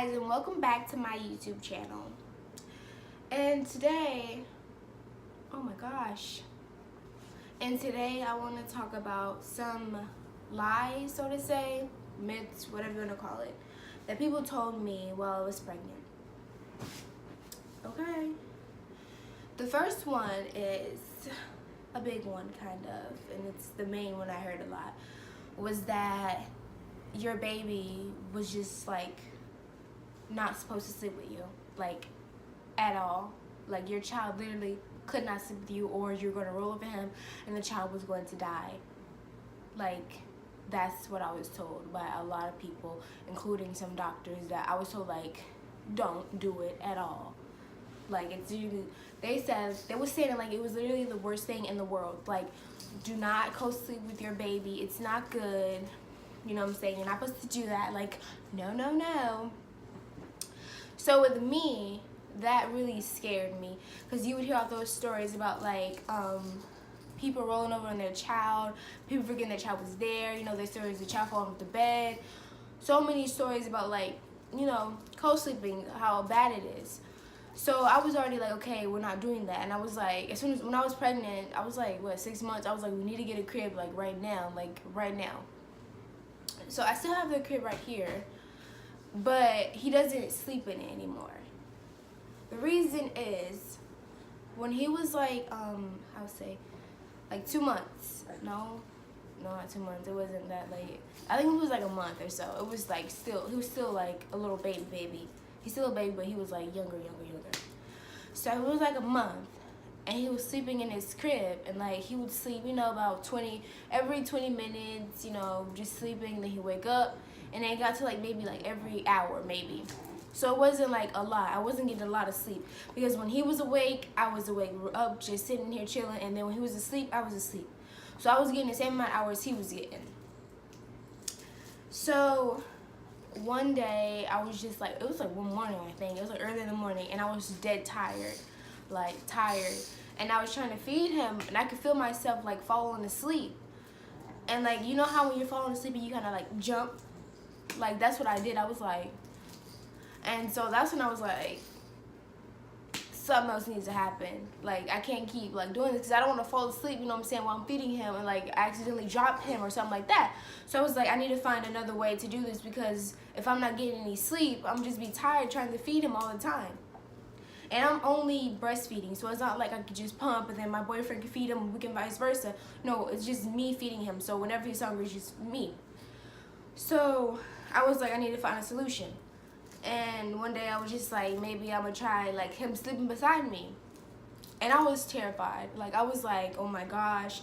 guys, and welcome back to my YouTube channel. And today, oh my gosh, and today I want to talk about some lies, so to say, myths, whatever you want to call it, that people told me while I was pregnant. Okay. The first one is a big one, kind of, and it's the main one I heard a lot, was that your baby was just like not supposed to sleep with you, like at all. Like your child literally could not sleep with you, or you're going to roll over him and the child was going to die. Like that's what I was told by a lot of people, including some doctors, that I was told like don't do it at all. Like it's usually, they were saying like it was literally the worst thing in the world. Like, do not co-sleep with your baby. It's not good. You know what I'm saying? You're not supposed to do that. Like, no. So with me, that really scared me, because you would hear all those stories about like people rolling over on their child, people forgetting their child was there. You know, there's stories of the child falling off the bed. So many stories about like, you know, co-sleeping, how bad it is. So I was already like, okay, we're not doing that. And I was like, as soon as, when I was pregnant, I was like, what, 6 months? I was like, we need to get a crib like right now. So I still have the crib right here, but he doesn't sleep in it anymore. The reason is, when he was like, I would say, like 2 months. No, not 2 months. It wasn't that late. I think it was like a month or so. It was like he was still like a little baby. He's still a baby, but he was like younger. So it was like a month, and he was sleeping in his crib, and like he would sleep, you know, about every 20 minutes, you know, just sleeping. Then he'd wake up, and then it got to like maybe like every hour maybe. So it wasn't like a lot. I wasn't getting a lot of sleep, because when he was awake, I was awake. We were up just sitting here chilling, and then when he was asleep, I was asleep. So I was getting the same amount of hours he was getting. So one day I was just like, it was like one morning, I think. It was like early in the morning, and I was dead tired, and I was trying to feed him, and I could feel myself like falling asleep. And like, you know how when you're falling asleep and you kind of like jump, like that's what I did. I was like, and so that's when I was like, something else needs to happen. Like I can't keep like doing this, because I don't want to fall asleep, you know what I'm saying, while I'm feeding him, and like I accidentally drop him or something like that. So I was like, I need to find another way to do this, because if I'm not getting any sleep, I'm just be tired trying to feed him all the time. And I'm only breastfeeding, so it's not like I could just pump and then my boyfriend can feed him and we can vice versa. No, it's just me feeding him. So whenever he's hungry, it's just me. So I was like, I need to find a solution. And one day I was just like, maybe I'm gonna try like him sleeping beside me. And I was terrified. Like I was like, oh my gosh,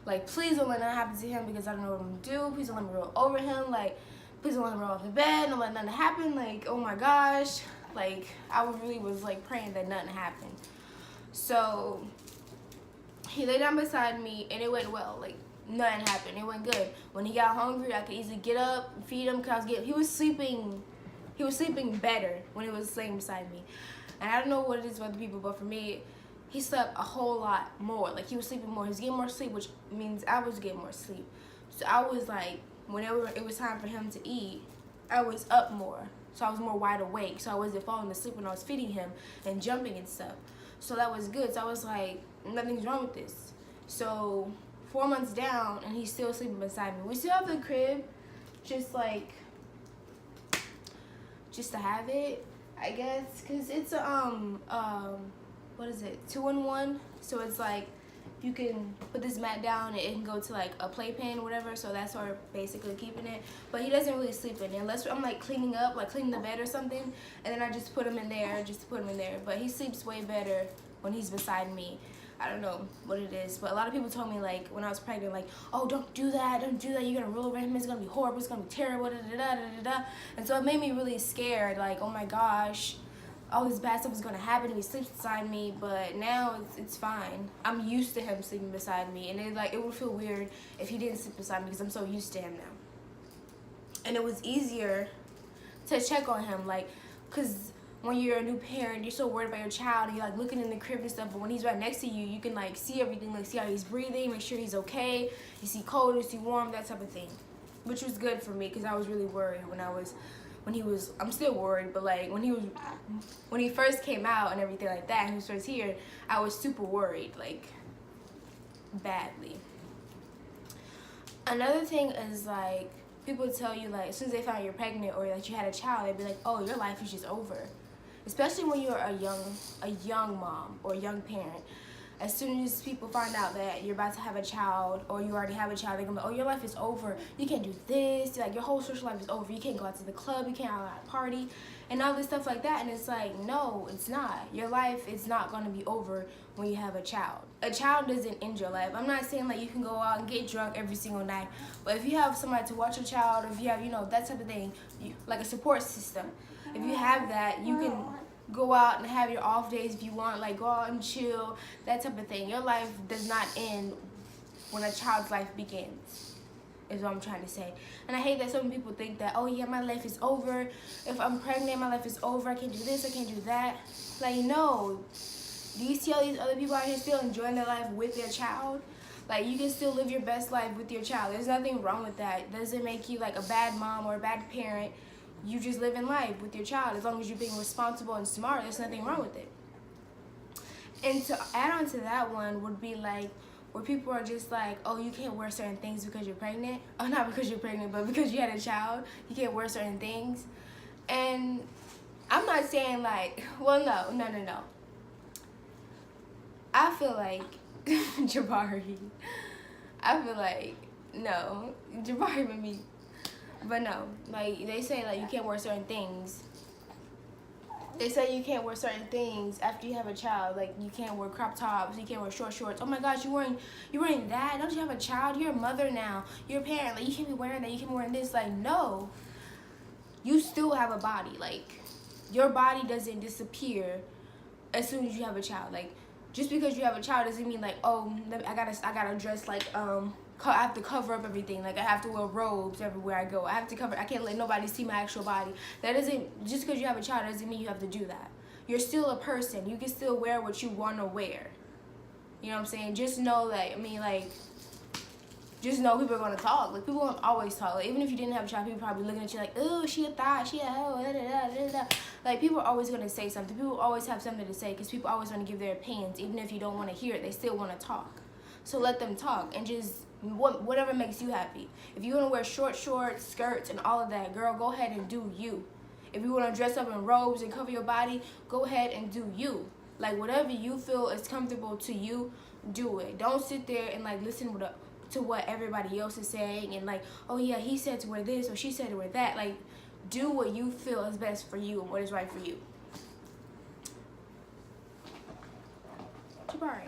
like please don't let that happen to him, because I don't know what I'm gonna do. Please don't let me roll over him. Like please don't let him roll off the bed. Don't let nothing happen. Like, oh my gosh. Like I really was like praying that nothing happened. So he lay down beside me, and it went well. Like nothing happened. It went good. When he got hungry, I could easily get up and feed him, because he was sleeping. He was sleeping better when he was laying beside me. And I don't know what it is for other people, but for me, he slept a whole lot more. Like he was sleeping more. He was getting more sleep, which means I was getting more sleep. So I was like, whenever it was time for him to eat, I was up more. So I was more wide awake. So I wasn't falling asleep when I was feeding him and jumping and stuff. So that was good. So I was like, nothing's wrong with this. So 4 months down, and he's still sleeping beside me. We still have the crib, just to have it, I guess, because it's what is it, 2-in-1. So it's like you can put this mat down and it can go to like a playpen or whatever. So that's why we're basically keeping it. But he doesn't really sleep in it unless I'm like cleaning up, like cleaning the bed or something, and then I just put him in there just to put him in there. But he sleeps way better when he's beside me. I don't know what it is, but a lot of people told me like when I was pregnant, like, oh, don't do that, you're gonna roll over him, it's gonna be horrible, it's gonna be terrible, and so it made me really scared, like, oh my gosh, all this bad stuff is gonna happen if he sleeps beside me. But now it's fine. I'm used to him sleeping beside me, and it would feel weird if he didn't sleep beside me, because I'm so used to him now. And it was easier to check on him, like, because when you're a new parent, you're so worried about your child, and you're like looking in the crib and stuff, but when he's right next to you, you can like see everything, like see how he's breathing, make sure he's okay, you see cold, you see warm, that type of thing, which was good for me, because I was really worried when I'm still worried, but like when he first came out and everything like that, and he was first here, I was super worried, like badly. Another thing is like people tell you like as soon as they find out you're pregnant or that you had a child, they'd be like, oh, your life is just over. Especially when you're a young mom or a young parent. As soon as people find out that you're about to have a child or you already have a child, they're gonna be like, oh, your life is over. You can't do this. Like, your whole social life is over. You can't go out to the club. You can't go out to party and all this stuff like that. And it's like, no, it's not. Your life is not gonna be over when you have a child. A child doesn't end your life. I'm not saying like you can go out and get drunk every single night. But if you have somebody to watch your child, or if you have, that type of thing, like a support system, if you have that, you can go out and have your off days if you want, like go out and chill, that type of thing. Your life does not end when a child's life begins, is what I'm trying to say. And I hate that some people think that, oh yeah, my life is over. If I'm pregnant, my life is over. I can't do this, I can't do that. Like, no. Do you see all these other people out here still enjoying their life with their child? Like, you can still live your best life with your child. There's nothing wrong with that. It doesn't make you like a bad mom or a bad parent. You just live in life with your child. As long as you're being responsible and smart, there's nothing wrong with it. And to add on to that one would be like where people are just like, oh, you can't wear certain things because you're pregnant. Oh, not because you're pregnant, but because you had a child. You can't wear certain things. And I'm not saying like, well, no. I feel like, Jabari, I feel like, no, Jabari with me. But no, like they say like you can't wear certain things. They say you can't wear certain things after you have a child. Like you can't wear crop tops, you can't wear short shorts. Oh my gosh, you're wearing that? Don't you have a child? You're a mother now. You're a parent. Like you can't be wearing that. You can't be wearing this. Like no, you still have a body. Like your body doesn't disappear as soon as you have a child. Like just because you have a child doesn't mean like, oh, I gotta dress like I have to cover up everything. Like I have to wear robes everywhere I go. I can't let nobody see my actual body. That doesn't, just because you have a child doesn't mean you have to do that. You're still a person. You can still wear what you want to wear. You know what I'm saying? Just know that, just know people are going to talk. Like people won't always talk. Like, even if you didn't have a child, people are probably looking at you like, oh, she a thought, she a hoe, da, da, da, da. Like people are always going to say something. People always have something to say because people always want to give their opinions. Even if you don't want to hear it, they still want to talk. So let them talk and just whatever makes you happy. If you want to wear short shorts, skirts, and all of that, girl, go ahead and do you. If you want to dress up in robes and cover your body, go ahead and do you. Like whatever you feel is comfortable to you, do it. Don't sit there and like listen to what everybody else is saying and like, oh yeah, he said to wear this or she said to wear that. Like, do what you feel is best for you and what is right for you.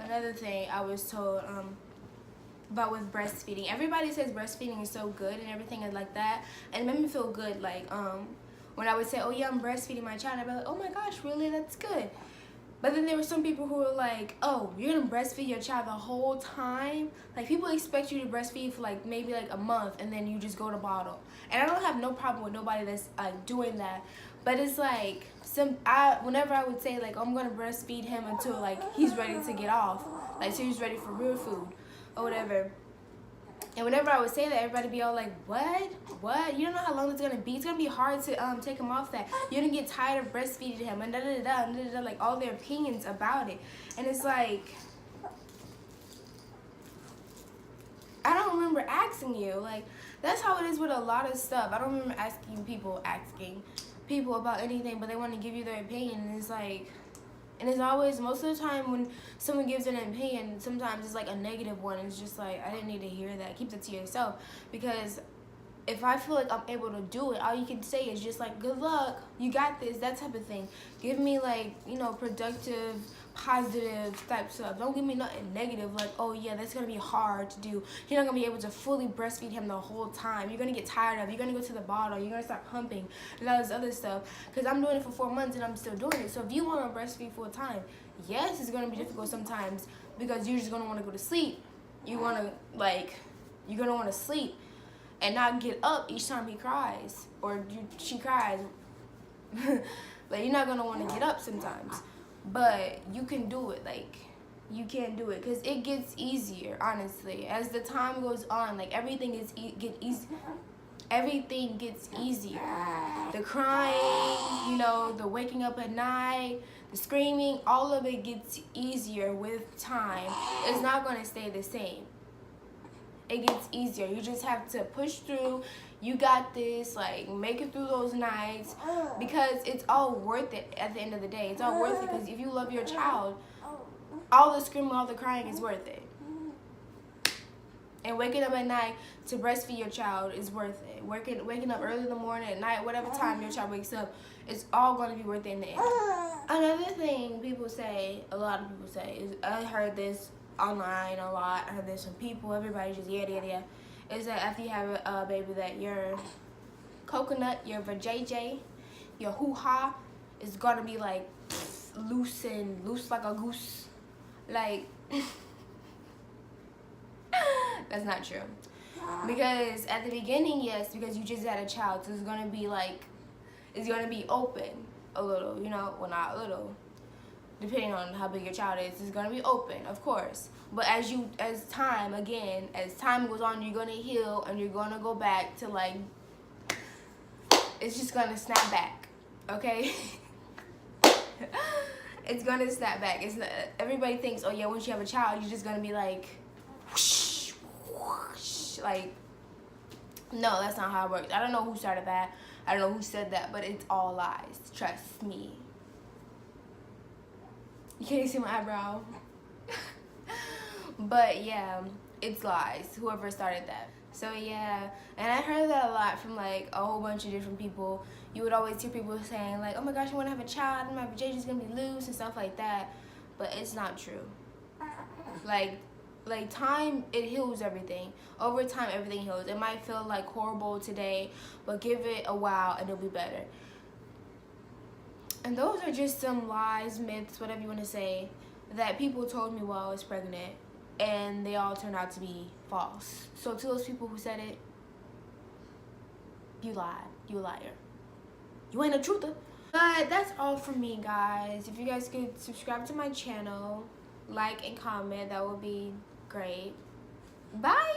Another thing I was told about with breastfeeding. Everybody says breastfeeding is so good and everything is like that, and it made me feel good. Like when I would say, oh yeah, I'm breastfeeding my child, I'd be like, oh my gosh, really? That's good. But then there were some people who were like, oh, you're gonna breastfeed your child the whole time? Like people expect you to breastfeed for like maybe like a month and then you just go to bottle. And I don't have no problem with nobody that's like doing that. But it's like whenever I would say like, oh, I'm gonna breastfeed him until like he's ready to get off, like so he's ready for real food or whatever. And whenever I would say that, everybody be all like, what? You don't know how long it's gonna be. It's gonna be hard to take him off that. You're gonna get tired of breastfeeding him and da-da-da-da, like all their opinions about it. And it's like, I don't remember asking you. Like, that's how it is with a lot of stuff. I don't remember asking people about anything, but they want to give you their opinion. And it's like, and it's always, most of the time when someone gives an opinion, sometimes it's like a negative one. It's just like, I didn't need to hear that. Keep that to yourself. Because if I feel like I'm able to do it, all you can say is just like, good luck, you got this, that type of thing. Give me like, productive, positive type stuff. Don't give me nothing negative like, oh yeah, that's gonna be hard to do. You're not gonna be able to fully breastfeed him the whole time. You're gonna get tired of it. You're gonna go to the bottle. You're gonna start pumping and all this other stuff. Because I'm doing it for 4 months and I'm still doing it. So if you want to breastfeed full time, yes, it's gonna be difficult sometimes because you're just gonna want to go to sleep. You're gonna want to sleep and not get up each time he cries or she cries. Like, you're not gonna want to get up sometimes. But you can do it. Like, you can do it because it gets easier, honestly, as the time goes on. Like, everything get easy. everything gets easier. The crying, you know, the waking up at night, the screaming, all of it gets easier with time. It's not going to stay the same. It gets easier. You just have to push through. You got this. Like, make it through those nights, because it's all worth it at the end of the day. It's all worth it, because if you love your child, all the screaming, all the crying is worth it. And waking up at night to breastfeed your child is worth it. Waking up early in the morning, at night, whatever time your child wakes up, it's all going to be worth it in the end. Another thing people say, a lot of people say, is, I heard this online a lot, I heard this from people, everybody just yeah, is that after you have a baby, that your coconut, your vajayjay, your hoo-ha is going to be like loose like a goose. Like, that's not true. Because at the beginning, yes, because you just had a child, so it's going to be like, it's going to be open a little, you know, well, not a little, depending on how big your child is, it's going to be open, of course. But as time goes on, you're going to heal, and you're going to go back to, like, it's just going to snap back, okay? It's going to snap back. It's not, everybody thinks, oh yeah, once you have a child, you're just going to be like, whoosh, whoosh, like, no, that's not how it works. I don't know who started that. I don't know who said that, but it's all lies. Trust me. You can't see my eyebrow. But yeah, it's lies. Whoever started that. So yeah, and I heard that a lot from like a whole bunch of different people. You would always hear people saying like, oh my gosh, I want to have a child, and my vajayjay's gonna be loose and stuff like that. But it's not true. Like time, it heals everything. Over time, everything heals. It might feel like horrible today, but give it a while and it'll be better. And those are just some lies, myths, whatever you want to say, that people told me while I was pregnant, and they all turned out to be false. So to those people who said it, you lied. You a liar. You ain't a truther. But that's all from me, guys. If you guys could subscribe to my channel, like and comment, that would be great. Bye!